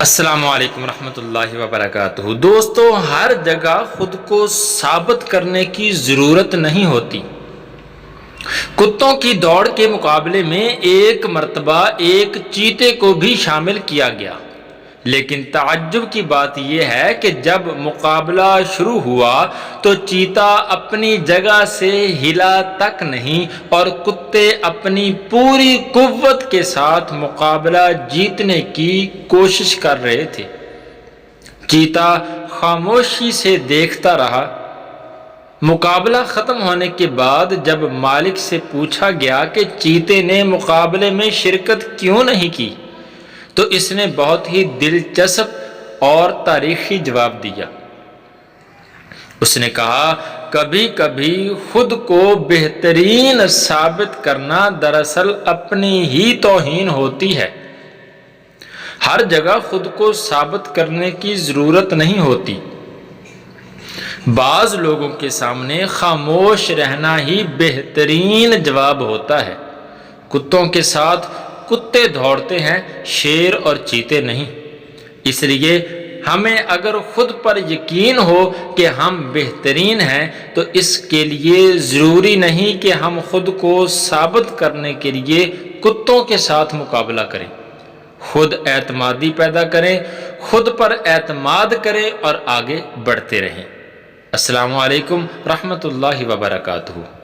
السلام علیکم ورحمۃ اللہ وبرکاتہ۔ دوستو، ہر جگہ خود کو ثابت کرنے کی ضرورت نہیں ہوتی۔ کتوں کی دوڑ کے مقابلے میں ایک مرتبہ ایک چیتے کو بھی شامل کیا گیا، لیکن تعجب کی بات یہ ہے کہ جب مقابلہ شروع ہوا تو چیتا اپنی جگہ سے ہلا تک نہیں اور کتے اپنی پوری قوت کے ساتھ مقابلہ جیتنے کی کوشش کر رہے تھے۔ چیتا خاموشی سے دیکھتا رہا۔ مقابلہ ختم ہونے کے بعد جب مالک سے پوچھا گیا کہ چیتے نے مقابلے میں شرکت کیوں نہیں کی، تو اس نے بہت ہی دلچسپ اور تاریخی جواب دیا۔ اس نے کہا، کبھی کبھی خود کو بہترین ثابت کرنا دراصل اپنی ہی توہین ہوتی ہے۔ ہر جگہ خود کو ثابت کرنے کی ضرورت نہیں ہوتی۔ بعض لوگوں کے سامنے خاموش رہنا ہی بہترین جواب ہوتا ہے۔ کتوں کے ساتھ کتے دوڑتے ہیں، شیر اور چیتے نہیں۔ اس لیے ہمیں اگر خود پر یقین ہو کہ ہم بہترین ہیں تو اس کے لیے ضروری نہیں کہ ہم خود کو ثابت کرنے کے لیے کتوں کے ساتھ مقابلہ کریں۔ خود اعتمادی پیدا کریں، خود پر اعتماد کریں اور آگے بڑھتے رہیں۔ السلام علیکم ورحمۃ اللہ وبرکاتہ۔